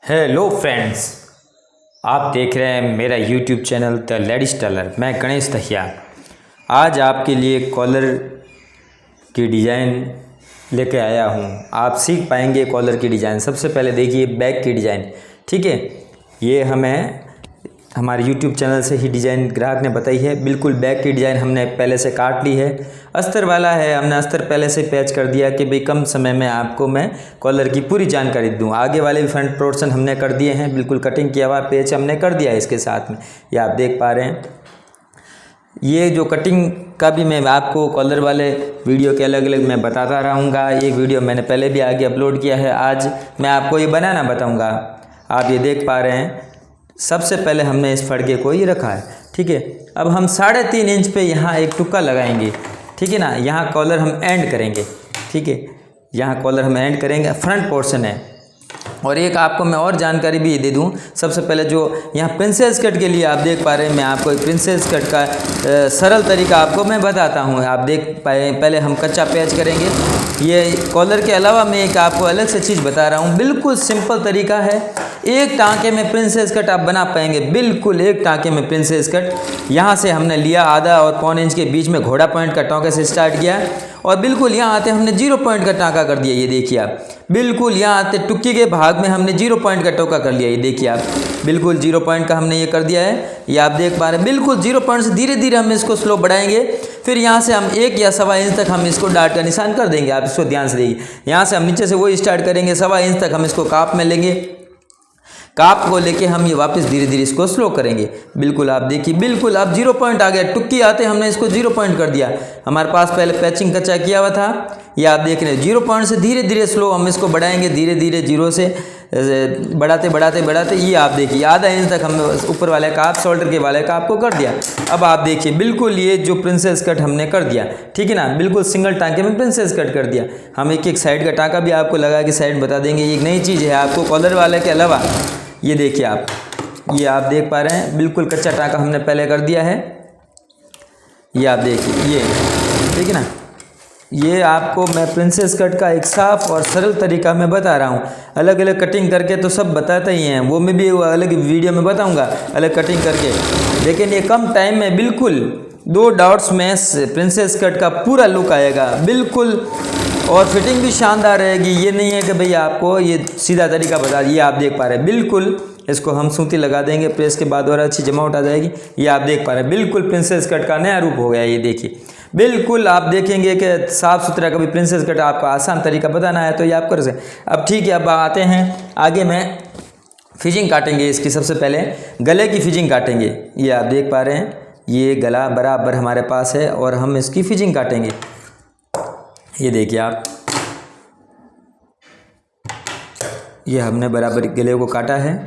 Hello friends, आप देख रहे हैं मेरा YouTube channel the ladies tailor. मैं गणेश दहिया आज आपके लिए कॉलर की डिज़ाइन लेके आया हूँ। आप सीख पाएंगे कॉलर की डिज़ाइन। सबसे पहले देखिए बैक की डिज़ाइन, ठीक है। ये हमें हमारे YouTube चैनल से ही डिज़ाइन ग्राहक ने बताई है। बिल्कुल बैक की डिज़ाइन हमने पहले से काट ली है। अस्तर वाला है, हमने अस्तर पहले से पैच कर दिया कि भाई कम समय में आपको मैं कॉलर की पूरी जानकारी दूं। आगे वाले भी फ्रंट पोर्शन हमने कर दिए हैं, बिल्कुल कटिंग किया हुआ पैच हमने कर दिया है इसके साथ में। ये आप देख पा रहे हैं। ये जो कटिंग का भी मैं आपको कॉलर वाले वीडियो के अलग अलग मैं बताता रहूँगा। ये वीडियो मैंने पहले भी आगे अपलोड किया है, आज मैं आपको ये बनाना बताऊँगा। आप ये देख पा रहे हैं। सबसे पहले हमने इस फड़के को ही रखा है, ठीक है। अब हम 3.5 इंच पे यहाँ एक टुक्का लगाएंगे, ठीक है ना। यहाँ कॉलर हम एंड करेंगे, ठीक है। यहाँ कॉलर हम एंड करेंगे, फ्रंट पोर्शन है। और एक आपको मैं और जानकारी भी दे दूं। सबसे पहले जो यहाँ प्रिंसेस कट के लिए आप देख पा रहे हैं, मैं आपको एक प्रिंसेस कट का सरल तरीका आपको मैं बताता हूँ। आप देख पाए, पहले हम कच्चा पैच करेंगे। ये कॉलर के अलावा मैं एक आपको अलग से चीज़ बता रहा हूँ। बिल्कुल सिंपल तरीका है। एक टाँके में प्रिंसेस कट आप बना पाएंगे, बिल्कुल एक टाँके में प्रिंसेस कट। यहाँ से हमने लिया आधा और 1.25 इंच के बीच में घोड़ा पॉइंट का टाँके से स्टार्ट किया और बिल्कुल यहाँ आते हमने 0 पॉइंट का टाँका कर दिया। ये देखिए आप, बिल्कुल यहाँ आते टुक्की के भाग में हमने 0 पॉइंट का टोका कर लिया। ये देखिए आप, बिल्कुल 0 पॉइंट का हमने ये कर दिया है। ये आप देख पा रहे हैं। बिल्कुल 0 पॉइंट से धीरे धीरे हम इसको स्लो बढ़ाएंगे। फिर यहाँ से हम 1 या 1.25 इंच तक हम इसको डार्ट का निशान कर देंगे। आप इसको ध्यान से देखिए। यहाँ से हम नीचे से वही स्टार्ट करेंगे, 1.25 इंच तक हम इसको काप में लेंगे। काप को लेके हम ये वापस धीरे धीरे इसको स्लो करेंगे। बिल्कुल आप देखिए, बिल्कुल अब 0 पॉइंट आ गया। टुक्की आते हमने इसको 0 पॉइंट कर दिया। हमारे पास पहले पैचिंग कच्चा किया हुआ था। ये आप देख रहे हैं 0 पॉइंट से धीरे धीरे स्लो हम इसको बढ़ाएंगे। धीरे धीरे 0 से बढ़ाते बढ़ाते बढ़ाते ये आप देखिए आधा इंच तक हमने ऊपर वाले काप, शोल्डर के वाले काप को कर दिया। अब आप देखिए बिल्कुल ये जो प्रिंसेस कट हमने कर दिया, ठीक है ना। बिल्कुल सिंगल टाँके में प्रिंसेस कट कर दिया। हम एक एक साइड का टाँका भी आपको लगा के साइड बता देंगे। एक नई चीज़ है आपको कॉलर वाले के अलावा। ये देखिए आप, ये आप देख पा रहे हैं। बिल्कुल कच्चा टाँका हमने पहले कर दिया है। ये आप देखिए, ये ठीक है ना। ये आपको मैं प्रिंसेस कट का एक साफ और सरल तरीका मैं बता रहा हूँ। अलग अलग कटिंग करके तो सब बताते ही हैं, वो मैं भी अलग वीडियो में बताऊँगा अलग कटिंग करके। लेकिन ये कम टाइम में बिल्कुल 2 डॉट्स में प्रिंसेस कट का पूरा लुक आएगा बिल्कुल। और फिटिंग भी शानदार रहेगी। ये नहीं है कि भैया आपको ये सीधा तरीका बता दिए। आप देख पा रहे हैं बिल्कुल इसको हम सूती लगा देंगे, प्रेस के बाद और अच्छी जमावट आ जाएगी। ये आप देख पा रहे हैं बिल्कुल प्रिंसेस कट का नया रूप हो गया। ये देखिए बिल्कुल आप देखेंगे कि साफ़ सुथरा कभी प्रिंसेस कट आपको आसान तरीका बताना है तो ये आप कर सकते। अब ठीक है, अब आते हैं आगे। मैं फिजिंग काटेंगे इसकी। सबसे पहले गले की फिजिंग काटेंगे। ये आप देख पा रहे हैं, ये गला बराबर हमारे पास है और हम इसकी फिजिंग काटेंगे। ये देखिए आप, ये हमने बराबर गले को काटा है।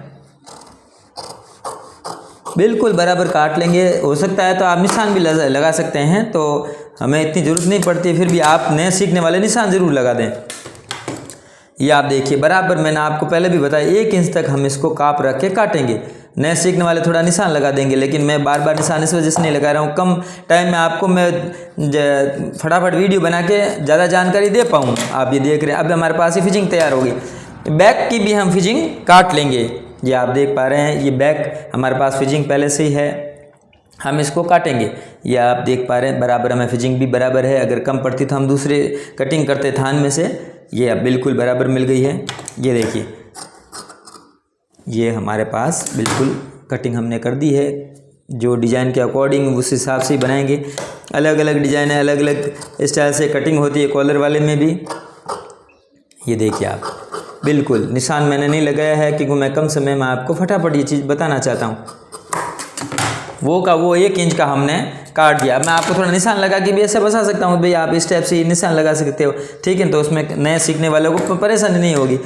बिल्कुल बराबर काट लेंगे। हो सकता है तो आप निशान भी लगा सकते हैं, तो हमें इतनी ज़रूरत नहीं पड़ती। फिर भी आप नए सीखने वाले निशान ज़रूर लगा दें। ये आप देखिए बराबर, मैंने आपको पहले भी बताया 1 इंच तक हम इसको काप रख के काटेंगे। नए सीखने वाले थोड़ा निशान लगा देंगे, लेकिन मैं बार बार निशान इस वजह से नहीं लगा रहा हूँ। कम टाइम में आपको मैं फटाफट वीडियो बना के ज़्यादा जानकारी दे पाऊँ। आप ये देख रहे हैं। अब हमारे पास ये फिजिंग तैयार होगी। बैक की भी हम फिजिंग काट लेंगे। ये आप देख पा रहे हैं, ये बैक हमारे पास फिजिंग पहले से ही है, हम इसको काटेंगे। ये आप देख पा रहे हैं बराबर हमें फिजिंग भी बराबर है। अगर कम पड़ती तो हम दूसरे कटिंग करते थान में से। ये अब बिल्कुल बराबर मिल गई है। ये देखिए, ये हमारे पास बिल्कुल कटिंग हमने कर दी है। जो डिज़ाइन के अकॉर्डिंग उस हिसाब से ही बनाएंगे। अलग अलग डिज़ाइन है, अलग अलग स्टाइल से कटिंग होती है कॉलर वाले में भी। ये देखिए आप, बिल्कुल निशान मैंने नहीं लगाया है क्योंकि मैं कम समय में आपको फटाफट ये चीज़ बताना चाहता हूँ। वो 1 इंच का हमने काट दिया। मैं आपको थोड़ा निशान लगा के भी ऐसे बता सकता हूँ, भैया आप इस टाइप से निशान लगा सकते हो, ठीक है। तो उसमें नए सीखने वालों को परेशानी नहीं होगी।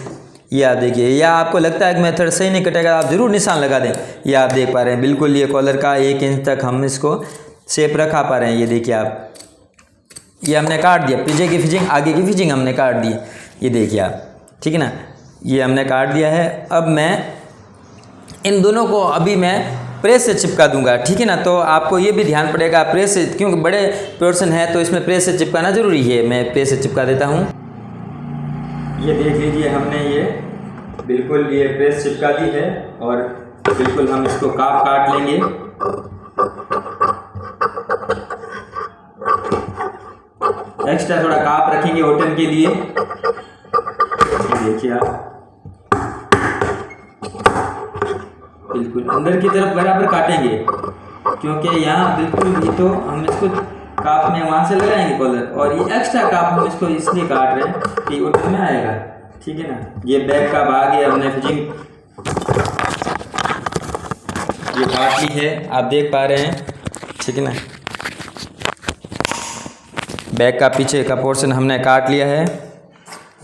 ये आप देखिए, या आपको लगता है कि मेथड सही नहीं कटेगा, आप ज़रूर निशान लगा दें। ये आप देख पा रहे हैं बिल्कुल ये कॉलर का 1 इंच तक हम इसको शेप रखा पा रहे हैं। ये देखिए आप, ये हमने काट दिया। पीछे की फिजिंग, आगे की फिजिंग हमने काट दी। ये देखिए आप, ठीक है ना। ये हमने काट दिया है। अब मैं इन दोनों को अभी मैं प्रेस से चिपका दूंगा, ठीक है ना। तो आपको ये भी ध्यान पड़ेगा प्रेस से, क्योंकि बड़े पोर्शन है तो इसमें प्रेस से चिपकाना ज़रूरी है। मैं प्रेस से चिपका देता हूँ। ये देख लीजिए, हमने ये बिल्कुल ये प्रेस चिपका दी है और बिल्कुल हम इसको काप काट लेंगे। एक्स्ट्रा थोड़ा काप रखेंगे ओटन के लिए। देखिए आप बिल्कुल अंदर की तरफ बराबर काटेंगे, क्योंकि यहाँ बिल्कुल भी तो हम इसको काप में वहाँ से लगाएंगे कॉलर, और ये एक्स्ट्रा काप हम इसको इसलिए काट रहे हैं कि ओटन में आएगा। ठीक है ना। ये बैक का भाग है, हमने फिटिंग ये काट ली है, आप देख पा रहे हैं। ठीक है ना। बैक का पीछे का पोर्शन हमने काट लिया है,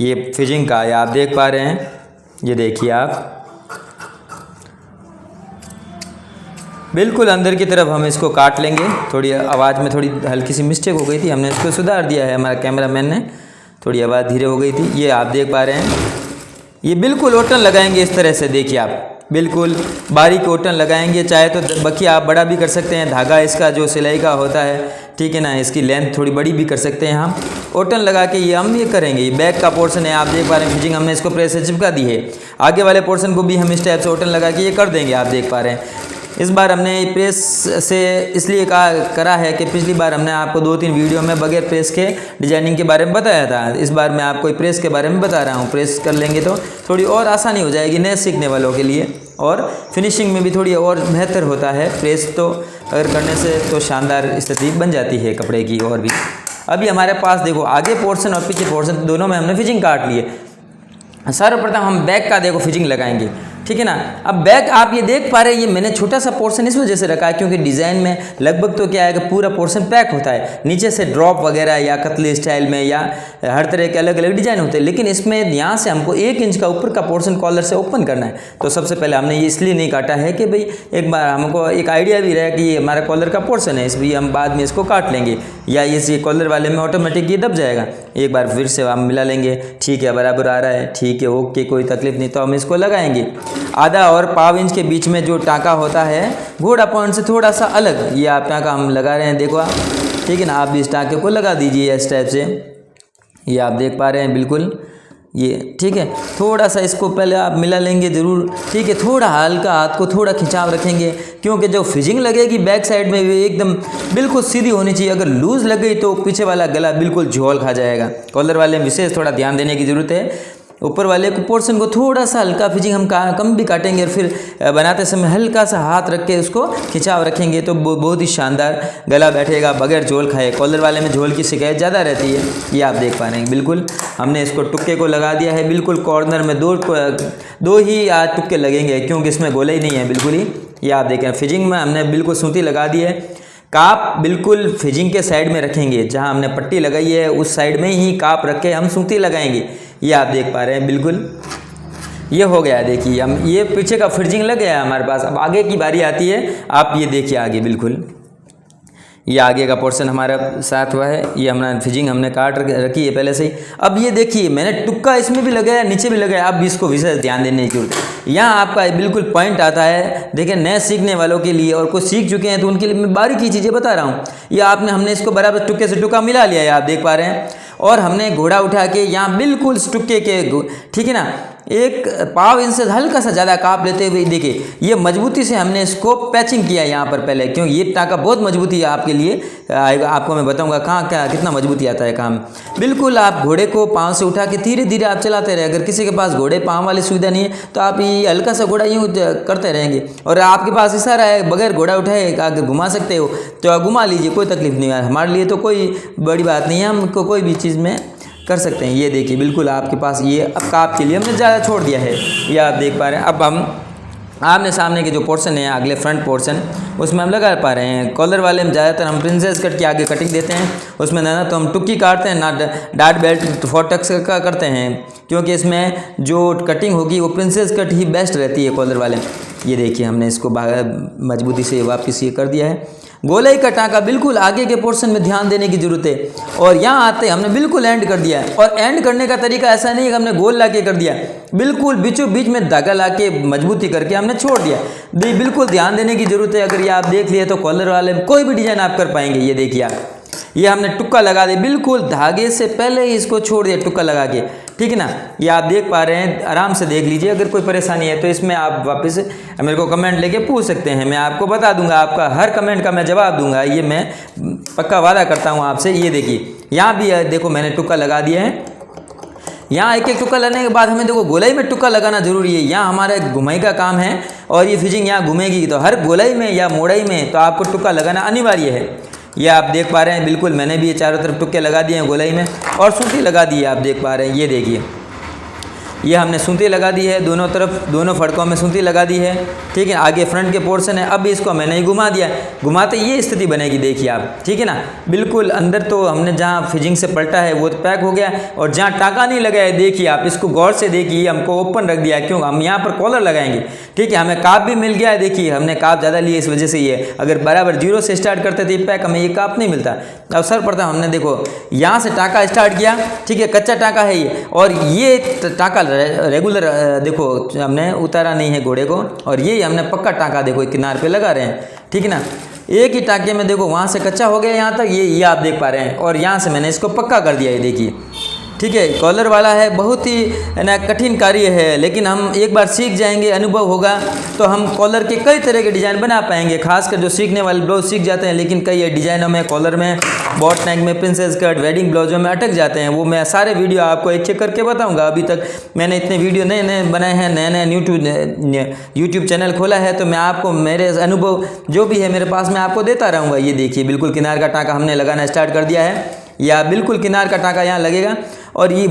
ये फिटिंग का है, आप देख पा रहे हैं। ये देखिए आप बिल्कुल अंदर की तरफ हम इसको काट लेंगे। थोड़ी आवाज़ में थोड़ी हल्की सी मिस्टेक हो गई थी, हमने इसको सुधार दिया है, हमारा कैमरामैन ने, थोड़ी आवाज़ धीरे हो गई थी। ये आप देख पा रहे हैं। ये बिल्कुल ओटन लगाएंगे इस तरह से, देखिए आप बिल्कुल बारीक ओटन लगाएंगे। चाहे तो बखिया आप बड़ा भी कर सकते हैं, धागा इसका जो सिलाई का होता है, ठीक है ना, इसकी लेंथ थोड़ी बड़ी भी कर सकते हैं हम। ओटन लगा के ये हम ये करेंगे। ये बैक का पोर्शन है, आप देख पा रहे हैं। फिटिंग हमने इसको प्रेस से चिपका दी है। आगे वाले पोर्शन को भी हम इस टाइप से ओटन लगा के ये कर देंगे, आप देख पा रहे हैं। इस बार हमने प्रेस से इसलिए करा है कि पिछली बार हमने आपको 2-3 वीडियो में बगैर प्रेस के डिजाइनिंग के बारे में बताया था। इस बार मैं आपको प्रेस के बारे में बता रहा हूँ। प्रेस कर लेंगे तो थोड़ी और आसानी हो जाएगी नए सीखने वालों के लिए, और फिनिशिंग में भी थोड़ी और बेहतर होता है। प्रेस तो अगर करने से तो शानदार स्थिति बन जाती है कपड़े की। और भी अभी हमारे पास देखो आगे पोर्शन और पीछे पोर्शन दोनों में हमने फिटिंग काट ली है। सर्वप्रथम हम बैक का देखो फिटिंग लगाएंगे। ठीक है ना। अब बैक आप ये देख पा रहे हैं, ये मैंने छोटा सा पोर्शन इस वजह से रखा है क्योंकि डिज़ाइन में लगभग तो क्या है कि पूरा पोर्शन पैक होता है, नीचे से ड्रॉप वगैरह या कतली स्टाइल में या हर तरह के अलग अलग डिज़ाइन होते हैं। लेकिन इसमें यहाँ से हमको 1 इंच का ऊपर का पोर्शन कॉलर से ओपन करना है। तो सबसे पहले हमने ये इसलिए नहीं काटा है कि भाई एक बार हमको एक आइडिया भी रहा कि ये हमारा कॉलर का पोर्शन है, इसलिए हम बाद में इसको काट लेंगे, या ये कॉलर वाले में ऑटोमेटिक ये दब जाएगा। एक बार फिर से हम मिला लेंगे। ठीक है, बराबर आ रहा है, ठीक है, ओके, कोई तकलीफ नहीं। तो हम इसको लगाएंगे। आधा और पाव इंच के बीच में जो टाँका होता है घोड़ा पॉइंट से थोड़ा सा अलग, ये आप टाँका हम लगा रहे हैं, देखो आप। ठीक है ना। आप भी इस टाँके को लगा दीजिए इस टाइप से, ये आप देख पा रहे हैं बिल्कुल ये। ठीक है, थोड़ा सा इसको पहले आप मिला लेंगे ज़रूर। ठीक है, थोड़ा हल्का हाथ को थोड़ा खिंचाव रखेंगे, क्योंकि जो फिजिंग लगेगी बैक साइड में भी एकदम बिल्कुल सीधी होनी चाहिए। अगर लूज़ लग गई तो पीछे वाला गला बिल्कुल झोल खा जाएगा। कॉलर वाले में विशेष थोड़ा ध्यान देने की ज़रूरत है। ऊपर वाले को पोर्शन को थोड़ा सा हल्का फिजिंग हम कम भी काटेंगे, और फिर बनाते समय हल्का सा हाथ रख के उसको खिंचाव रखेंगे तो बहुत ही शानदार गला बैठेगा बगैर झोल खाए। कॉलर वाले में झोल की शिकायत ज़्यादा रहती है, ये आप देख पा रहे हैं। बिल्कुल हमने इसको टुक्के को लगा दिया है, बिल्कुल कॉर्नर में दो ही आज टुक्के लगेंगे, क्योंकि इसमें गोले ही नहीं है बिल्कुल ही। ये आप देखें, फिजिंग में हमने बिल्कुल सूती लगा दी है। काप बिल्कुल फिजिंग के साइड में रखेंगे, जहाँ हमने पट्टी लगाई है उस साइड में ही काप रख के हम सूती लगाएंगे। ये आप देख पा रहे हैं बिल्कुल, ये हो गया। देखिए हम ये पीछे का फिजिंग लग गया है हमारे पास। अब आगे की बारी आती है, आप ये देखिए आगे बिल्कुल ये आगे का पोर्शन हमारा साथ हुआ है। ये हमारा फिजिंग हमने काट रखी है पहले से ही। अब ये देखिए मैंने टुक्का इसमें भी लगाया, नीचे भी लगाया। अब इसको विशेष ध्यान देने की जरूरत है। यहाँ आपका बिल्कुल पॉइंट आता है। देखिए नए सीखने वालों के लिए और कुछ सीख चुके हैं तो उनके लिए मैं बारीकी चीज़ें बता रहा हूँ। ये हमने इसको बराबर टुक्के से टुक्का मिला लिया है, आप देख पा रहे हैं। और हमने घोड़ा उठा के यहाँ बिल्कुल टुक्के के, ठीक है ना, 1 पाव इंच से हल्का सा ज़्यादा काप लेते हुए देखिए ये मजबूती से हमने इसको पैचिंग किया यहाँ पर पहले, क्योंकि ये टाँका बहुत मजबूती है आपके लिए आएगा। आपको मैं बताऊँगा कहाँ क्या कितना मजबूती आता है काम। बिल्कुल आप घोड़े को पाँव से उठा के धीरे धीरे आप चलाते रहे। अगर किसी के पास घोड़े पाँव वाली सुविधा नहीं है तो आप ये हल्का सा घोड़ा यूँ करते रहेंगे, और आपके पास इशारा है बगैर घोड़ा उठाए आगे घुमा सकते हो तो आप घुमा लीजिए, कोई तकलीफ नहीं है। हमारे लिए तो कोई बड़ी बात नहीं है, हमको कोई भी चीज़ में कर सकते हैं। ये देखिए बिल्कुल आपके पास ये अब काप के लिए हमने ज़्यादा छोड़ दिया है, ये आप देख पा रहे हैं। अब हम आमने सामने के जो पोर्शन है अगले फ्रंट पोर्शन उसमें हम लगा पा रहे हैं। कॉलर वाले में ज़्यादातर हम प्रिंसेस कट के आगे कटिंग देते हैं, उसमें ना तो हम टुक्की काटते हैं ना डाट बेल्ट फोटक्स का करते हैं, क्योंकि इसमें जो कटिंग होगी वो प्रिंसेस कट ही बेस्ट रहती है कॉलर वाले में। ये देखिए हमने इसको मजबूती से वापस ये कर दिया है। गोलाई का टाँका बिल्कुल आगे के पोर्शन में ध्यान देने की जरूरत है। और यहाँ आते हमने बिल्कुल एंड कर दिया है, और एंड करने का तरीका ऐसा नहीं है कि हमने गोल ला के कर दिया, बिल्कुल बीचों बीच में धागा ला के मजबूती करके हमने छोड़ दिया। बिल्कुल ध्यान देने की जरूरत है। अगर ये आप देख लिए तो कॉलर वाले में कोई भी डिजाइन आप कर पाएंगे। ये देखिए आप, ये हमने टुक्का लगा दिया, बिल्कुल धागे से पहले ही इसको छोड़ दिया टुक्का लगा के, ठीक है ना। ये आप देख पा रहे हैं, आराम से देख लीजिए। अगर कोई परेशानी है तो इसमें आप वापस मेरे को कमेंट लेके पूछ सकते हैं, मैं आपको बता दूंगा, आपका हर कमेंट का मैं जवाब दूंगा, ये मैं पक्का वादा करता हूँ आपसे। ये देखिए यहाँ भी देखो मैंने टुक्का लगा दिया है। यहाँ एक एक टुक्का लगाने के बाद हमें देखो गोलाई में टुक्का लगाना जरूरी है। यहाँ हमारा घुमाई का काम है और ये फिशिंग यहाँ घूमेगी, तो हर गोलाई में या मोड़ाई में तो आपको टुक्का लगाना अनिवार्य है। ये आप देख पा रहे हैं, बिल्कुल मैंने भी ये चारों तरफ टुक्के लगा दिए हैं गोलाई में, और सूती लगा दी है, आप देख पा रहे हैं। ये देखिए ये हमने सूती लगा दी है, दोनों तरफ दोनों फड़कों में सूती लगा दी है, ठीक है। आगे फ्रंट के पोर्शन है, अब इसको मैंने ही घुमा दिया, घुमाते ये स्थिति बनेगी, देखिए आप, ठीक है ना। बिल्कुल अंदर तो हमने जहाँ फिजिंग से पलटा है वो तो पैक हो गया, और जहाँ टाँका नहीं लगा है देखिए आप, इसको गौर से देखिए, हमको ओपन रख दिया, क्यों हम यहाँ पर कॉलर लगाएंगे, ठीक है। हमें काप भी मिल गया है, देखिए हमने काप ज़्यादा लिए इस वजह से ये, अगर बराबर 0 से स्टार्ट करते थे पैक, हमें ये काप नहीं मिलता। अब सर्वप्रथम हमने देखो यहाँ से टाँका स्टार्ट किया, ठीक है, कच्चा टाँका है ये, और ये टाँका रेगुलर देखो हमने उतारा नहीं है घोड़े को, और ये हमने पक्का टाँका देखो किनार पे लगा रहे हैं, ठीक है ना। एक ही टाँके में देखो वहाँ से कच्चा हो गया यहाँ तक, ये आप देख पा रहे हैं, और यहाँ से मैंने इसको पक्का कर दिया है, देखिए, ठीक है। कॉलर वाला है, बहुत ही ना कठिन कार्य है, लेकिन हम एक बार सीख जाएंगे, अनुभव होगा तो हम कॉलर के कई तरह के डिज़ाइन बना पाएंगे। खासकर जो सीखने वाले ब्लाउज सीख जाते हैं, लेकिन कई डिज़ाइनों में, कॉलर में, बॉट नेक में, प्रिंसेस कट, वेडिंग ब्लाउजों में अटक जाते हैं। वो मैं सारे वीडियो आपको एक एक करके बताऊँगा। अभी तक मैंने इतने वीडियो नए नए बनाए हैं, नए नए यूट्यूब चैनल खोला है, तो मैं आपको मेरे अनुभव जो भी है मेरे पास मैं आपको देता रहूँगा। ये देखिए बिल्कुल किनार का टाँका हमने लगाना स्टार्ट कर दिया है, या बिल्कुल किनार का टाँका यहाँ लगेगा, और ये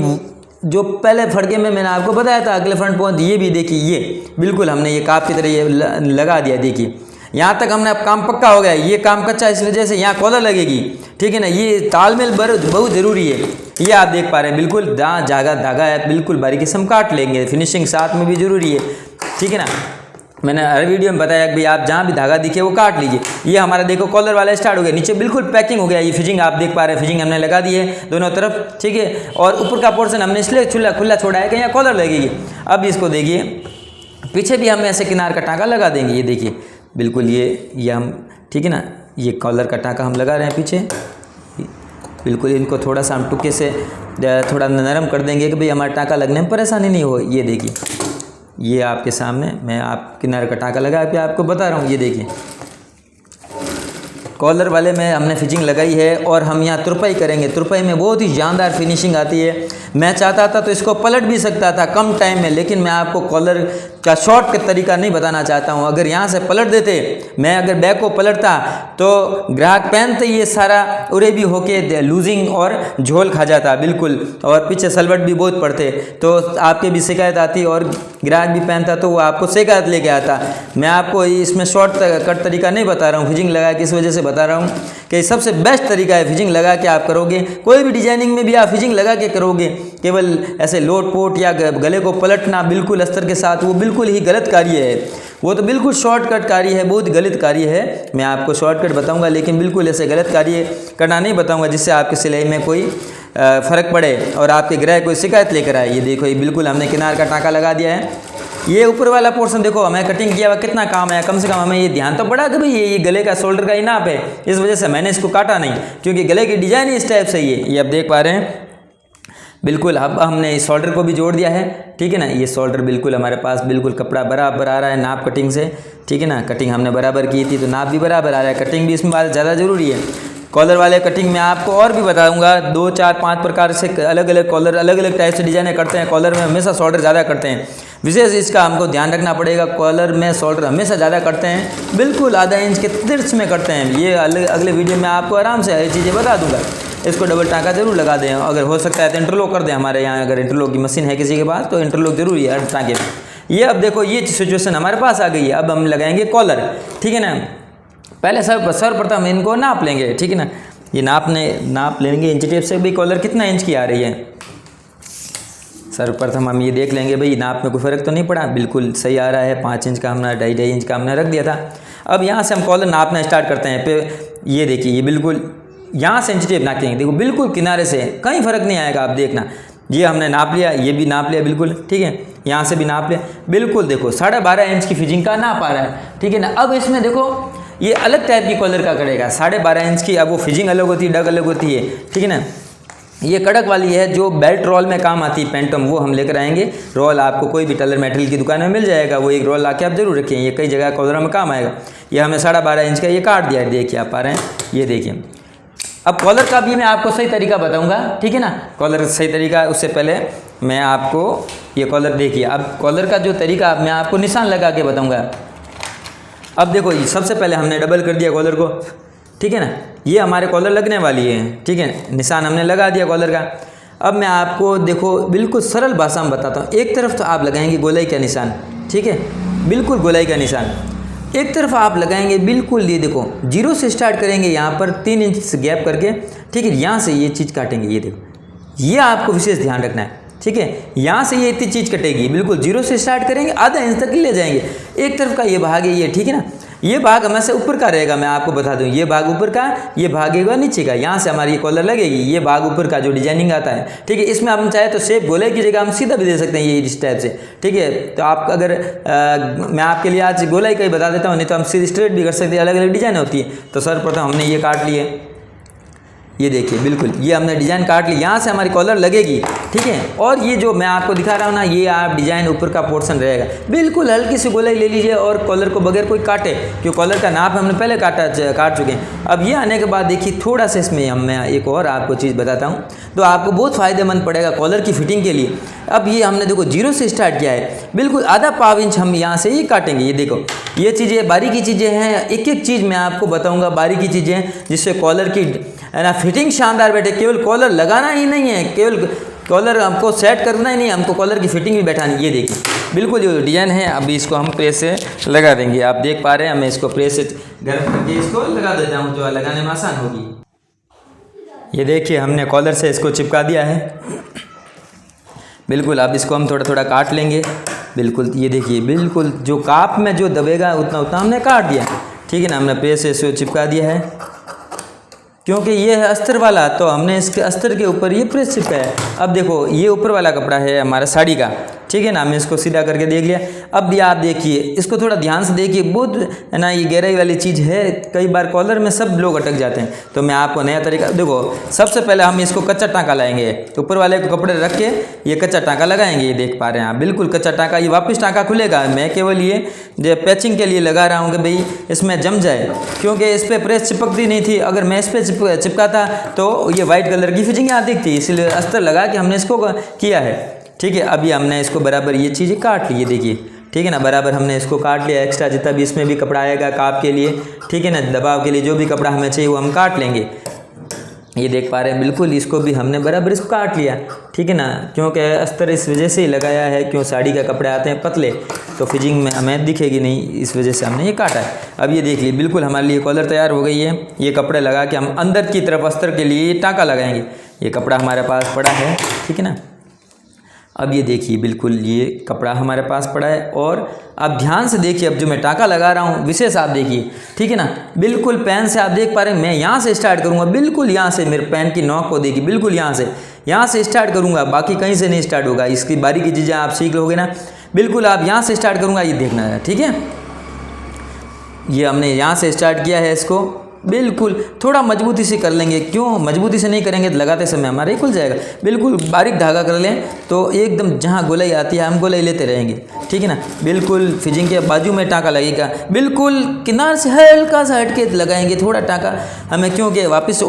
जो पहले फड़के में मैंने आपको बताया था अगले फ्रंट पॉइंट, ये भी देखिए, ये बिल्कुल हमने ये काप की तरह ये लगा दिया। देखिए यहाँ तक हमने अब काम पक्का हो गया, ये काम कच्चा इस वजह से यहाँ कॉलर लगेगी, ठीक है ना। ये तालमेल बहुत ज़रूरी है, ये आप देख पा रहे हैं, बिल्कुल जहाँ धागा है बिल्कुल बारीकी से हम काट लेंगे, फिनिशिंग साथ में भी ज़रूरी है, ठीक है ना। मैंने हर वीडियो में बताया कि भाई आप जहाँ भी धागा दिखे वो काट लीजिए। ये हमारा देखो कॉलर वाला स्टार्ट हो गया, नीचे बिल्कुल पैकिंग हो गया। ये फिजिंग आप देख पा रहे हैं, फिजिंग हमने लगा दी है दोनों तरफ, ठीक है, और ऊपर का पोर्शन हमने इसलिए खुला छोड़ा है कि यहाँ कॉलर लगेगी। अब इसको देखिए पीछे भी हम ऐसे किनार का टाँका लगा देंगे, ये देखिए बिल्कुल ये हम, ठीक है ना, ये कॉलर का टाँका हम लगा रहे हैं पीछे, बिल्कुल इनको थोड़ा सा हम टुक्के से थोड़ा नरम कर देंगे कि भाई हमारा टाँका लगने में परेशानी नहीं हो। ये देखिए ये आपके सामने मैं आप किनारे का टाँका लगा के आपको बता रहा हूँ। ये देखिए कॉलर वाले में हमने फिजिंग लगाई है, और हम यहाँ तुरपाई करेंगे। तुरपाई में बहुत ही जानदार फिनिशिंग आती है। मैं चाहता था तो इसको पलट भी सकता था कम टाइम में, लेकिन मैं आपको कॉलर का शॉर्ट का तरीका नहीं बताना चाहता हूँ। अगर यहाँ से पलट देते, मैं अगर बैक को पलटता तो ग्राहक पहनते ये सारा उरे भी होके लूजिंग और झोल खा जाता बिल्कुल, और पीछे सलवट भी बहुत पड़ते, तो आपके भी शिकायत आती, और ग्राहक भी पहनता तो वो आपको शिकायत लेके आता। मैं आपको इसमें शॉर्ट कट तरीका नहीं बता रहा हूँ, फिजिंग लगा के इस वजह से बता रहा हूँ कि सबसे बेस्ट तरीका है फिजिंग लगा के आप करोगे। कोई भी डिजाइनिंग में भी आप फिजिंग लगा के करोगे, केवल ऐसे लोट पोट या गले को पलटना बिल्कुल अस्तर के साथ, वो बिल्कुल ही गलत कार्य है। वो तो बिल्कुल शॉर्टकट कार्य है, बहुत गलत कार्य है। मैं आपको शॉर्टकट बताऊंगा, लेकिन बिल्कुल ऐसे गलत कार्य करना नहीं बताऊंगा जिससे आपकी सिलाई में कोई फ़र्क पड़े और आपके ग्राहक कोई शिकायत लेकर आए। ये देखो ये बिल्कुल हमने किनार का टाँका लगा दिया है। ये ऊपर वाला पोर्शन देखो हमें कटिंग किया हुआ कितना काम है, कम से कम हमें ये ध्यान तो पड़ा कि भाई ये गले का शोल्डर का ही नाप है, इस वजह से मैंने इसको काटा नहीं, क्योंकि गले की डिज़ाइन ही इस टाइप से ही है। ये आप देख पा रहे हैं बिल्कुल। अब हमने इस शोल्डर को भी जोड़ दिया है, ठीक है ना। ये शोल्डर बिल्कुल हमारे पास बिल्कुल कपड़ा बराबर आ रहा है नाप कटिंग से, ठीक है ना। कटिंग हमने बराबर की थी तो नाप भी बराबर आ रहा है, कटिंग भी इसमें ज़्यादा ज़रूरी है। कॉलर वाले कटिंग में आपको और भी बताऊंगा, 2 4 5 प्रकार से अलग अलग कॉलर अलग अलग टाइप से डिजाइनें करते हैं। कॉलर में हमेशा शोल्डर ज़्यादा करते हैं, विशेष इसका हमको ध्यान रखना पड़ेगा। कॉलर में शोल्डर हमेशा ज़्यादा करते हैं, बिल्कुल आधा इंच के तिरछ में करते हैं। ये अगले वीडियो में आपको आराम से ये चीज़ें बता दूंगा। इसको डबल टाँका जरूर लगा दें, अगर हो सकता है तो इंटरलॉक कर दें। हमारे यहाँ अगर इंटरलॉक की मशीन है किसी के पास तो इंटरलॉक जरूरी है हर टाँके में। ये अब देखो ये सिचुएशन हमारे पास आ गई है। अब हम लगाएंगे कॉलर, ठीक है ना। पहले सर्वप्रथम इनको नाप लेंगे, ठीक है ना। ये नाप लेंगे इंच टेप से, भाई कॉलर कितना इंच की आ रही है। सर्वप्रथम हम ये देख लेंगे भाई नाप में कोई फ़र्क तो नहीं पड़ा, बिल्कुल सही आ रहा है। 5 इंच का हमने 2.5 इंच का हमने रख दिया था। अब यहाँ से हम कॉलर नापना स्टार्ट करते हैं। फिर ये देखिए ये बिल्कुल यहाँ से इंच टेप नापेंगे, देखो बिल्कुल किनारे से कहीं फ़र्क नहीं आएगा। आप देखना ये हमने नाप लिया, ये भी नाप लिया बिल्कुल, ठीक है। यहाँ से भी नाप लिया बिल्कुल, देखो 12.5 इंच की फिजिंग का नाप आ रहा है, ठीक है ना। अब इसमें देखो ये अलग टाइप की कॉलर का करेगा, 12.5 इंच की। अब वो फिजिंग अलग होती है, डग अलग होती है, ठीक है ना। ये कड़क वाली है जो बेल्ट रोल में काम आती है पेंटम, वो हम लेकर आएंगे। रोल आपको कोई भी टेलर मेटेरियल की दुकान में मिल जाएगा, वो एक रोल ला के आप जरूर रखें, ये कई जगह कॉलर में काम आएगा। ये हमें 12.5 इंच का ये काट दिया है, देखिए आप पा रहे हैं, ये देखिए। अब कॉलर का भी मैं आपको सही तरीका बताऊंगा, ठीक है ना। कॉलर का सही तरीका, उससे पहले मैं आपको ये कॉलर देखिए। अब कॉलर का जो तरीका मैं आपको निशान लगा के बताऊँगा। अब देखो सबसे पहले हमने डबल कर दिया कॉलर को, ठीक है ना। ये हमारे कॉलर लगने वाली है, ठीक है, निशान हमने लगा दिया कॉलर का। अब मैं आपको देखो बिल्कुल सरल भाषा में बताता हूँ। एक तरफ तो आप लगाएंगे गोलाई का निशान, ठीक है, बिल्कुल गोलाई का निशान। एक तरफ आप लगाएंगे बिल्कुल, ये देखो 0 से स्टार्ट करेंगे, यहाँ पर 3 इंच से गैप करके, ठीक है, यहाँ से ये चीज़ काटेंगे, ये देखो, ये आपको विशेष ध्यान रखना है, ठीक है। यहाँ से ये इतनी चीज़ कटेगी, बिल्कुल 0 से स्टार्ट करेंगे, आधा इंच तक ले जाएंगे। एक तरफ का ये भाग है ये, ठीक है ना। ये भाग हमें से ऊपर का रहेगा, मैं आपको बता दूं, ये भाग ऊपर का, ये भागेगा नीचे का। यहाँ से हमारी ये कॉलर लगेगी, ये भाग ऊपर का जो डिजाइनिंग आता है, ठीक है। इसमें हम चाहे तो शेप गोले की जगह हम सीधा भी दे सकते हैं, ये इस टाइप से, ठीक है। तो आप अगर मैं आपके लिए आज गोलाई का ही बता देता हूँ, नहीं तो हम सीधे स्ट्रेट भी कर सकते हैं, अलग अलग डिजाइन होती है। तो सर्वप्रथम हमने ये काट लिए, ये देखिए बिल्कुल ये हमने डिज़ाइन काट ली, यहाँ से हमारी कॉलर लगेगी, ठीक है। और ये जो मैं आपको दिखा रहा हूँ ना, ये आप डिज़ाइन ऊपर का पोर्शन रहेगा, बिल्कुल हल्की सी गोलाई ले लीजिए और कॉलर को बगैर कोई काटे, क्योंकि कॉलर का नाप हमने पहले काट चुके हैं। अब ये आने के बाद देखिए थोड़ा सा इसमें मैं एक और आपको चीज़ बताता हूँ, तो आपको बहुत फ़ायदेमंद पड़ेगा कॉलर की फिटिंग के लिए। अब ये हमने देखो 0 से स्टार्ट किया है, बिल्कुल आधा पाव इंच हम यहाँ से ये काटेंगे। ये देखो ये चीज़ें बारीकी चीज़ें हैं, एक एक चीज़ मैं आपको बताऊँगा, बारीकी चीज़ें जिससे कॉलर की है ना फिटिंग शानदार बैठे। केवल कॉलर लगाना ही नहीं है, केवल कॉलर हमको सेट करना ही नहीं, हमको कॉलर की फिटिंग भी बैठानी। ये देखिए बिल्कुल जो डिज़ाइन है, अभी इसको हम प्रेस से लगा देंगे। आप देख पा रहे हैं, मैं इसको प्रेस से गर्म करके इसको लगा देता हूँ, जो लगाने में आसान होगी। ये देखिए हमने कॉलर से इसको चिपका दिया है बिल्कुल। अब इसको हम थोड़ा थोड़ा काट लेंगे, बिल्कुल ये देखिए, बिल्कुल जो काप में जो दबेगा उतना उतना हमने काट दिया, ठीक है ना। हमने प्रेस से इसको चिपका दिया है, क्योंकि ये है अस्तर वाला, तो हमने इसके अस्तर के ऊपर ये प्रेस चिपकाया है। अब देखो ये ऊपर वाला कपड़ा है हमारा साड़ी का, ठीक है ना। हमने इसको सीधा करके देख लिया। अब भी आप देखिए, इसको थोड़ा ध्यान से देखिए, बहुत है ना ये गहराई वाली चीज़ है, कई बार कॉलर में सब लोग अटक जाते हैं। तो मैं आपको नया तरीका देखो, सबसे पहले हम इसको कच्चा टाँका लाएंगे, ऊपर वाले को कपड़े रख के ये कच्चा टाँका लगाएंगे। ये देख पा रहे हैं आप, बिल्कुल कच्चा टाँका, ये वापस टाँका खुलेगा। मैं केवल ये जो पैचिंग के लिए लगा रहा हूँ कि भाई इसमें जम जाए, क्योंकि इस पर प्रेस चिपकती नहीं थी। अगर मैं इस पर चिपकाता तो ये वाइट कलर की फिटिंग यहाँ दिखती, इसलिए अस्तर लगा के हमने इसको किया है, ठीक है। अभी हमने इसको बराबर ये चीज़ें काट ली, ये देखिए, ठीक है ना। बराबर हमने इसको काट लिया, एक्स्ट्रा जितना भी इसमें भी कपड़ा आएगा काप के लिए, ठीक है ना, दबाव के लिए जो भी कपड़ा हमें चाहिए वो हम काट लेंगे। ये देख पा रहे हैं बिल्कुल, इसको भी हमने बराबर इसको काट लिया, ठीक है ना। क्योंकि अस्तर इस वजह से ही लगाया है, क्यों साड़ी का कपड़े आते हैं पतले, तो फिटिंग में हमें दिखेगी नहीं, इस वजह से हमने ये काटा है। अब ये देख लीजिए बिल्कुल हमारे लिए कॉलर तैयार हो गई है। ये कपड़े लगा के हम अंदर की तरफ अस्तर के लिए ये टाँका लगाएंगे। ये कपड़ा हमारे पास पड़ा है, ठीक है ना। अब ये देखिए बिल्कुल ये कपड़ा हमारे पास पड़ा है, और अब ध्यान से देखिए, अब जो मैं टाँका लगा रहा हूँ विशेष आप देखिए, ठीक है ना। बिल्कुल पैन से आप देख पा रहे हैं, मैं यहाँ से स्टार्ट करूँगा, बिल्कुल यहाँ से मेरे पैन की नोक को देखिए, बिल्कुल यहाँ से स्टार्ट करूँगा, बाकी कहीं से नहीं स्टार्ट होगा। इसकी बारीकी चीज़ें आप सीख लोगे ना, बिल्कुल आप यहाँ से स्टार्ट करूँगा, ये देखना है, ठीक है। ये हमने यहाँ से स्टार्ट किया है, इसको बिल्कुल थोड़ा मजबूती से कर लेंगे, क्यों मजबूती से नहीं करेंगे तो लगाते समय हमारा ही खुल जाएगा। बिल्कुल बारीक धागा कर लें तो एकदम जहाँ गोलाई आती है हम गोलाई लेते रहेंगे, ठीक है ना। बिल्कुल फिटिंग के बाजू में टाँका लगेगा, बिल्कुल किनार से हल्का सा हट के लगाएंगे थोड़ा टाँका हमें, क्योंकि वापस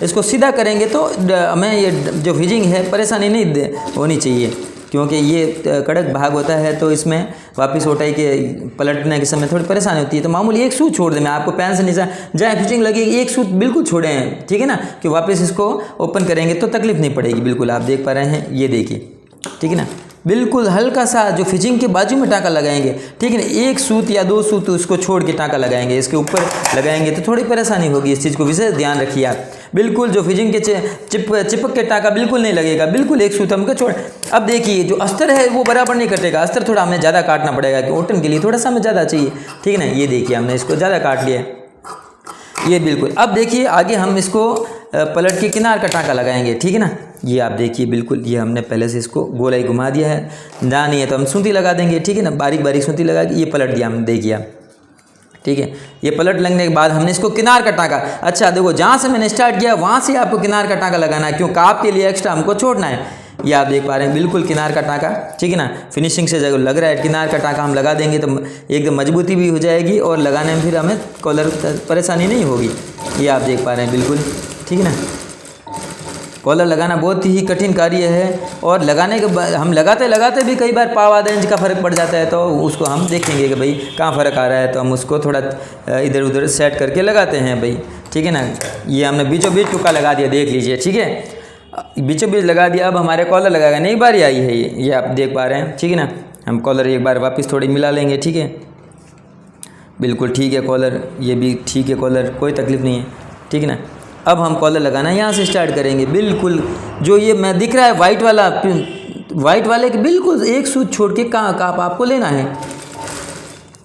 इसको सीधा करेंगे तो हमें ये जो फिटिंग है परेशानी नहीं होनी चाहिए, क्योंकि ये कड़क भाग होता है, तो इसमें वापस उठाई के पलटने के समय थोड़ी परेशानी होती है। तो मामूली एक सूत छोड़ दें, मैं आपको पैन से नीचे जहाँ फिटिंग लगेगी एक सूत बिल्कुल छोड़ें, ठीक है ना, कि वापस इसको ओपन करेंगे तो तकलीफ नहीं पड़ेगी। बिल्कुल आप देख पा रहे हैं, ये देखिए, ठीक है ना। बिल्कुल हल्का सा जो फिटिंग के बाजू में टाँका लगाएंगे, ठीक है ना, एक सूत या 2 सूत उसको छोड़ के टाँका लगाएंगे, इसके ऊपर लगाएंगे तो थोड़ी परेशानी होगी। इस चीज़ को विशेष ध्यान रखिए आप। बिल्कुल जो फिटिंग के चिपक के टाँका बिल्कुल नहीं लगेगा, बिल्कुल एक सूत हमको छोड़। अब देखिए जो अस्तर है वो बराबर नहीं कटेगा, अस्तर थोड़ा हमें ज़्यादा काटना पड़ेगा, कि ओटन के लिए थोड़ा सा हमें ज़्यादा चाहिए, ठीक है ना। ये देखिए हमने इसको ज़्यादा काट लिया, ये बिल्कुल। अब देखिए आगे हम इसको पलट के किनार का टाँका लगाएंगे, ठीक है ना। ये आप देखिए बिल्कुल, ये हमने पहले से इसको गोलाई घुमा दिया है, जहाँ नहीं है तो हम सूती लगा देंगे, ठीक है ना, बारीक बारीक सूती लगा के ये पलट दिया हमने, देखिए ठीक है। ये पलट लगने के बाद हमने इसको किनार का टाँका, अच्छा देखो जहाँ से मैंने स्टार्ट किया वहाँ से आपको किनार का टाँका लगाना है, क्यों काप के लिए एक्स्ट्रा हमको छोड़ना है। ये आप देख पा रहे हैं बिल्कुल किनार का टाँका, ठीक है ना। फिनिशिंग से जब लग रहा है किनार का टाँका हम लगा देंगे तो एकदम मजबूती भी हो जाएगी और लगाने में फिर हमें कॉलर परेशानी नहीं होगी। ये आप देख पा रहे हैं बिल्कुल, ठीक है ना। कॉलर लगाना बहुत ही कठिन कार्य है और लगाने के बाद हम लगाते लगाते भी कई बार पाव आधा इंच का फ़र्क पड़ जाता है, तो उसको हम देखेंगे कि भाई कहाँ फ़र्क आ रहा है, तो हम उसको थोड़ा इधर उधर सेट करके लगाते हैं भाई, ठीक है ना। ये हमने बीचों बीच टुक्का लगा दिया, देख लीजिए, ठीक है। बीचों बीच लगा दिया। अब हमारे कॉलर लगाने की बारी आई है, ये आप देख पा रहे हैं, ठीक है ना। हम कॉलर एक बार वापस थोड़ी मिला लेंगे, ठीक है। बिल्कुल ठीक है कॉलर, ये भी ठीक है कॉलर, कोई तकलीफ़ नहीं है, ठीक है ना। अब हम कॉलर लगाना यहाँ से स्टार्ट करेंगे। बिल्कुल जो ये मैं दिख रहा है वाइट वाले के बिल्कुल एक सूच छोड़ के काप आपको लेना है,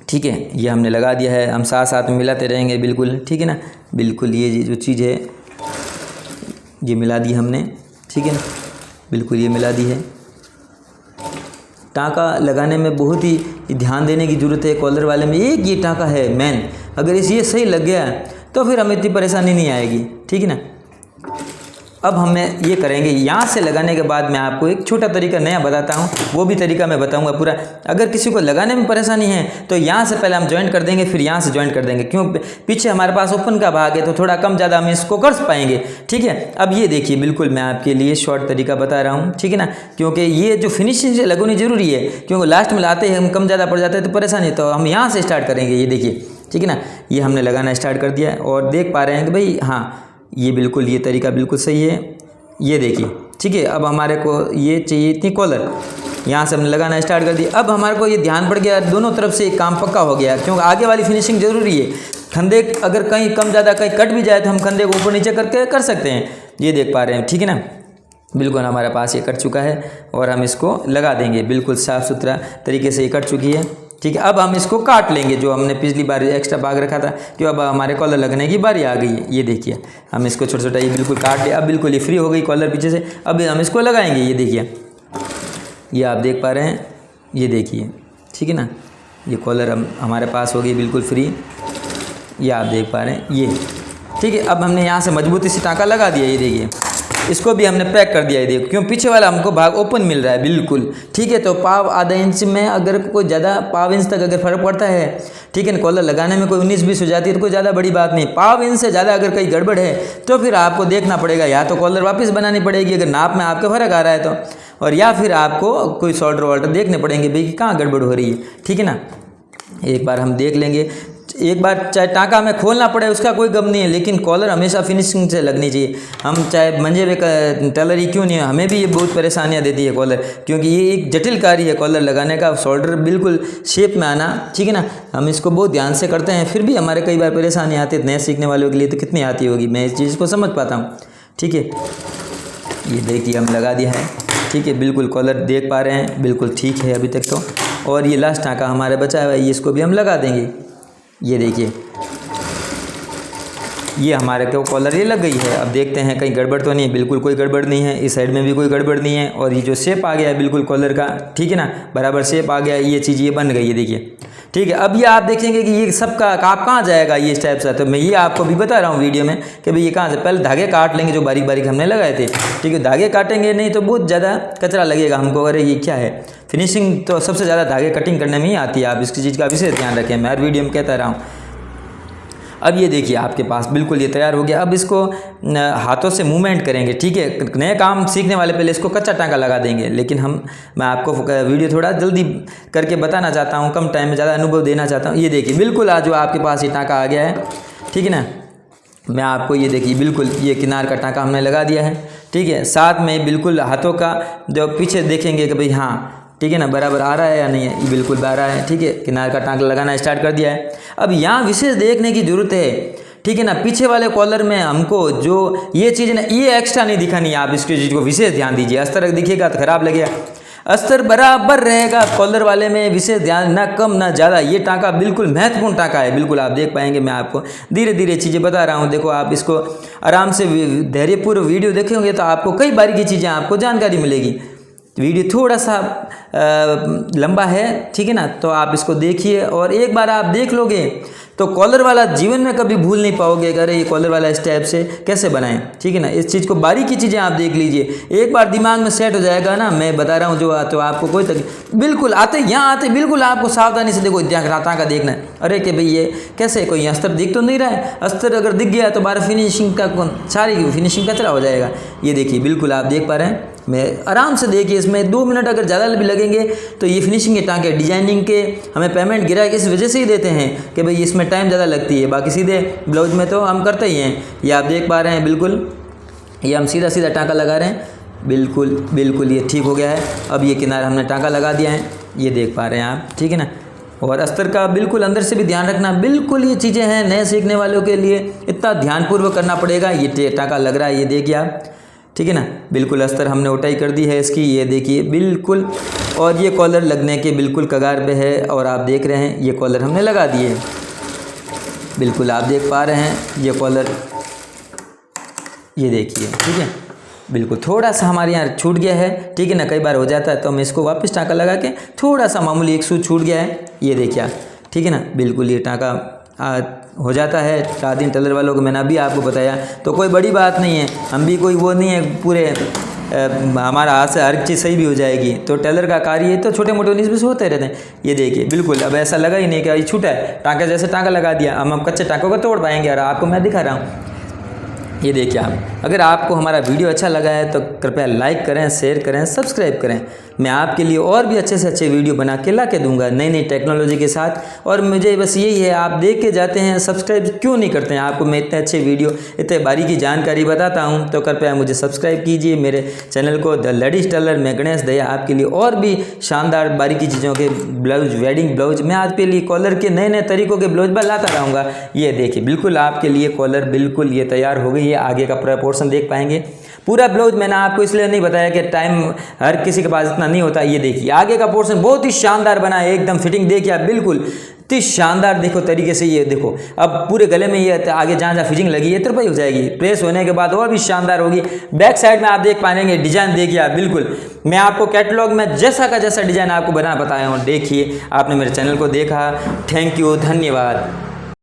ठीक है। ये हमने लगा दिया है, हम साथ साथ में मिलाते रहेंगे, बिल्कुल ठीक है ना। बिल्कुल ये जो चीज़ है ये मिला दी हमने, ठीक है ना। बिल्कुल ये मिला दी है। टाँका लगाने में बहुत ही ध्यान देने की ज़रूरत है कॉलर वाले में। एक ये टाँका है मेन, अगर ये सही लग गया तो फिर हमें इतनी परेशानी नहीं आएगी, ठीक है ना। अब हमें ये करेंगे, यहाँ से लगाने के बाद मैं आपको एक छोटा तरीका नया बताता हूँ, वो भी तरीका मैं बताऊँगा पूरा। अगर किसी को लगाने में परेशानी है तो यहाँ से पहले हम जॉइंट कर देंगे, फिर यहाँ से जॉइंट कर देंगे, क्यों पीछे हमारे पास ओपन का भाग है तो थोड़ा कम ज़्यादा हम इसको कर पाएंगे, ठीक है। अब ये देखिए बिल्कुल मैं आपके लिए शॉर्ट तरीका बता रहा हूँ, ठीक है ना, क्योंकि ये जो फिनिशिंग से लगनी ज़रूरी है, क्योंकि लास्ट में लाते हैं हम कम ज़्यादा पड़ जाते हैं तो परेशानी। तो हम यहाँ से स्टार्ट करेंगे, ये देखिए, ठीक है ना। ये हमने लगाना स्टार्ट कर दिया है और देख पा रहे हैं कि भाई हाँ ये बिल्कुल ये तरीका बिल्कुल सही है, ये देखिए, ठीक है। अब हमारे को ये चाहिए इतनी कॉलर, यहाँ से हमने लगाना स्टार्ट कर दिया। अब हमारे को ये ध्यान पड़ गया दोनों तरफ से काम पक्का हो गया, क्योंकि आगे वाली फिनिशिंग ज़रूरी है। खंदे अगर कहीं कम ज़्यादा कहीं कट भी जाए तो हम खंदे को ऊपर नीचे करके कर सकते हैं, ये देख पा रहे हैं, ठीक है ना। बिल्कुल हमारे पास ये कट चुका है और हम इसको लगा देंगे, बिल्कुल साफ़ सुथरा तरीके से ये कट चुकी है, ठीक है। अब हम इसको काट लेंगे, जो हमने पिछली बार एक्स्ट्रा भाग रखा था, कि अब हमारे कॉलर लगने की बारी आ गई है। ये देखिए हम इसको छोटा छोटा ये बिल्कुल काट लिया। अब बिल्कुल ये फ्री हो गई कॉलर पीछे से, अब हम इसको लगाएंगे, ये देखिए, ये आप देख पा रहे हैं, ये देखिए, ठीक है ना। ये कॉलर हमारे पास हो गई बिल्कुल फ्री, ये आप देख पा रहे हैं, ये ठीक है। अब हमने यहाँ से मजबूती से टाँका लगा दिया, ये देखिए, इसको भी हमने पैक कर दिया है, देखो क्यों पीछे वाला हमको भाग ओपन मिल रहा है, बिल्कुल ठीक है। तो पाव आधा इंच में अगर कोई ज़्यादा पाव इंच तक अगर फ़र्क पड़ता है, ठीक है, कॉलर लगाने में कोई 19-20 हो जाती है तो कोई ज़्यादा बड़ी बात नहीं। पाव इंच से ज़्यादा अगर कहीं गड़बड़ है तो फिर आपको देखना पड़ेगा, या तो कॉलर वापस बनानी पड़ेगी अगर नाप में आपका फ़र्क आ रहा है तो, और या फिर आपको कोई शॉल्डर वॉल्डर देखने पड़ेंगे भाई कि कहाँ गड़बड़ हो रही है, ठीक है ना। एक बार हम देख लेंगे, एक बार चाहे टाँका हमें खोलना पड़े उसका कोई गम नहीं है, लेकिन कॉलर हमेशा फिनिशिंग से लगनी चाहिए। हम चाहे मंजे में टेलर ही क्यों नहीं है, हमें भी ये बहुत परेशानियाँ देती है कॉलर, क्योंकि ये एक जटिल कार्य है कॉलर लगाने का, शोल्डर बिल्कुल शेप में आना, ठीक है ना। हम इसको बहुत ध्यान से करते हैं, फिर भी हमारे कई बार परेशानी आती है। नए सीखने वालों के लिए तो कितनी आती होगी, मैं इस चीज़ को समझ पाता हूँ, ठीक है। ये देखिए हम लगा दिया है, ठीक है, बिल्कुल कॉलर देख पा रहे हैं, बिल्कुल ठीक है अभी तक तो। और ये लास्ट टाँका हमारे बचा हुआ है, ये इसको भी हम लगा देंगे, ये देखिए, ये हमारे को कॉलर ये लग गई है। अब देखते हैं कहीं गड़बड़ तो नहीं है, बिल्कुल कोई गड़बड़ नहीं है, इस साइड में भी कोई गड़बड़ नहीं है, और ये जो शेप आ गया है बिल्कुल कॉलर का, ठीक है ना, बराबर शेप आ गया है, ये चीज़ ये बन गई है, देखिए, ठीक है। अब ये आप देखेंगे कि ये सबका काप कहाँ जाएगा, ये इस टाइप से, तो मैं ये आपको भी बता रहा हूँ वीडियो में कि भाई ये कहाँ से, पहले धागे काट लेंगे जो बारीक बारीक हमने लगाए थे, ठीक है। धागे काटेंगे नहीं तो बहुत ज़्यादा कचरा लगेगा हमको, अरे ये क्या है। फिनिशिंग तो सबसे ज़्यादा धागे कटिंग करने में ही आती है, आप इसकी चीज़ का विशेष ध्यान रखें, मैं हर वीडियो में कहता रहा हूँ। अब ये देखिए आपके पास बिल्कुल ये तैयार हो गया। अब इसको हाथों से मूवमेंट करेंगे, ठीक है। नए काम सीखने वाले पहले इसको कच्चा टाँका लगा देंगे, लेकिन मैं आपको वीडियो थोड़ा जल्दी करके बताना चाहता हूँ, कम टाइम में ज़्यादा अनुभव देना चाहता हूँ। ये देखिए बिल्कुल आज जो आपके पास ये टाँका आ गया है, ठीक है ना। मैं आपको ये देखिए बिल्कुल ये किनार का टाँका हमने लगा दिया है, ठीक है। साथ में बिल्कुल हाथों का जो पीछे देखेंगे कि भाई हाँ ठीक है ना, बराबर आ रहा है या नहीं है, ये बिल्कुल आ रहा है, ठीक है। किनार का टाँका लगाना स्टार्ट कर दिया है। अब यहाँ विशेष देखने की ज़रूरत है, ठीक है ना। पीछे वाले कॉलर में हमको जो ये चीज़ ना ये एक्स्ट्रा नहीं दिखानी है, आप इसकी चीज़ को विशेष ध्यान दीजिए। अस्तर दिखेगा तो खराब लगेगा, अस्तर बराबर रहेगा कॉलर वाले में, विशेष ध्यान, ना कम ना ज़्यादा। ये टाँका बिल्कुल महत्वपूर्ण टाँका है, बिल्कुल आप देख पाएंगे। मैं आपको धीरे धीरे चीज़ें बता रहा हूँ, देखो आप इसको आराम से धैर्यपूर्वक वीडियो देखेंगे तो आपको कई बारीकी चीज़ें आपको जानकारी मिलेगी, वीडियो थोड़ा सा लंबा है, ठीक है ना, तो आप इसको देखिए और एक बार आप देख लोगे तो कॉलर वाला जीवन में कभी भूल नहीं पाओगे। अरे ये कॉलर वाला इस टाइप से कैसे बनाएं, ठीक है ना, इस चीज़ को बारीकी चीज़ें आप देख लीजिए, एक बार दिमाग में सेट हो जाएगा ना, मैं बता रहा हूँ जो तो आपको कोई बिल्कुल आते यहाँ आते बिल्कुल आपको सावधानी से देखो राता का देखना है। अरे कि भाई ये कैसे कोई अस्तर दिख तो नहीं रहा है, अस्तर अगर दिख गया तो बार फिनिशिंग का सारी फिनिशिंग कचरा हो जाएगा। ये देखिए बिल्कुल आप देख पा रहे हैं, मैं आराम से देखिए, इसमें 2 मिनट अगर ज़्यादा भी लगेंगे तो ये फिनिशिंग के टाँके डिजाइनिंग के हमें पेमेंट गिरा इस वजह से ही देते हैं कि भाई इसमें टाइम ज़्यादा लगती है, बाकी सीधे ब्लाउज में तो हम करते ही हैं। ये आप देख पा रहे हैं बिल्कुल, ये हम सीधा सीधा टाँका लगा रहे हैं, बिल्कुल बिल्कुल ये ठीक हो गया है। अब ये किनारा हमने टाँका लगा दिया है, ये देख पा रहे हैं आप, ठीक है ना। और अस्तर का बिल्कुल अंदर से भी ध्यान रखना, बिल्कुल ये चीज़ें हैं नए सीखने वालों के लिए इतना ध्यानपूर्वक करना पड़ेगा। ये टाँका लग रहा है, ये देखिए आप, ठीक है ना, बिल्कुल अस्तर हमने उठाई कर दी है इसकी, ये देखिए बिल्कुल, और ये कॉलर लगने के बिल्कुल कगार पे है और आप देख रहे हैं ये कॉलर हमने लगा दिए, बिल्कुल आप देख पा रहे हैं ये कॉलर, ये देखिए, ठीक है, बिल्कुल थोड़ा सा हमारे यहाँ छूट गया है, ठीक है ना, कई बार हो जाता है तो हम इसको वापस टाँका लगा के थोड़ा सा मामूली एक सूच छूट गया है, ये देखिए आप, ठीक है ना, बिल्कुल ये टाँका हो जाता है। शादीन टेलर वालों को मैंने अभी आपको बताया, तो कोई बड़ी बात नहीं है, हम भी कोई वो नहीं है पूरे हमारा हाथ से हर चीज़ सही भी हो जाएगी, तो टेलर का कार्य ये तो छोटे मोटे 19-20 होते रहते हैं। ये देखिए बिल्कुल अब ऐसा लगा ही नहीं कि ये छूटा है, टाँका जैसे टाँका लगा दिया, हम कच्चे टाँकों को तोड़ पाएंगे, और आपको मैं दिखा रहा हूँ। ये देखिए आप, अगर आपको हमारा वीडियो अच्छा लगा है तो कृपया लाइक करें, शेयर करें, सब्सक्राइब करें। मैं आपके लिए और भी अच्छे से अच्छे वीडियो बना के ला के दूंगा नई नई टेक्नोलॉजी के साथ। और मुझे बस यही है, आप देख के जाते हैं, सब्सक्राइब क्यों नहीं करते हैं? आपको मैं इतने अच्छे वीडियो, इतने बारीकी जानकारी बताता हूं, तो कृपया मुझे सब्सक्राइब कीजिए मेरे चैनल को, द लेडीज टेलर। मैं गणेश दया आपके लिए और भी शानदार बारीकी चीज़ों के ब्लाउज, वेडिंग ब्लाउज, मैं आपके लिए कॉलर के नए नए तरीक़ों के ब्लाउज लाता रहूँगा। ये देखिए बिल्कुल आपके लिए कॉलर बिल्कुल ये तैयार हो गई है, आगे का पूरा पोर्शन देख पाएंगे। पूरा ब्लाउज मैंने आपको इसलिए नहीं बताया कि टाइम हर किसी के पास इतना नहीं होता। ये देखिए आगे का पोर्शन बहुत ही शानदार बना है, एकदम फिटिंग देखिए आप, बिल्कुल इतनी शानदार देखो तरीके से। ये देखो अब पूरे गले में ये आगे जहाँ जहाँ फिटिंग लगी है तुरपाई हो जाएगी, प्रेस होने के बाद और भी शानदार होगी। बैक साइड में आप देख पाएंगे डिजाइन देखिए आप, बिल्कुल मैं आपको कैटलॉग में जैसा का जैसा डिजाइन आपको बताया हूँ। देखिए आपने मेरे चैनल को देखा, थैंक यू, धन्यवाद।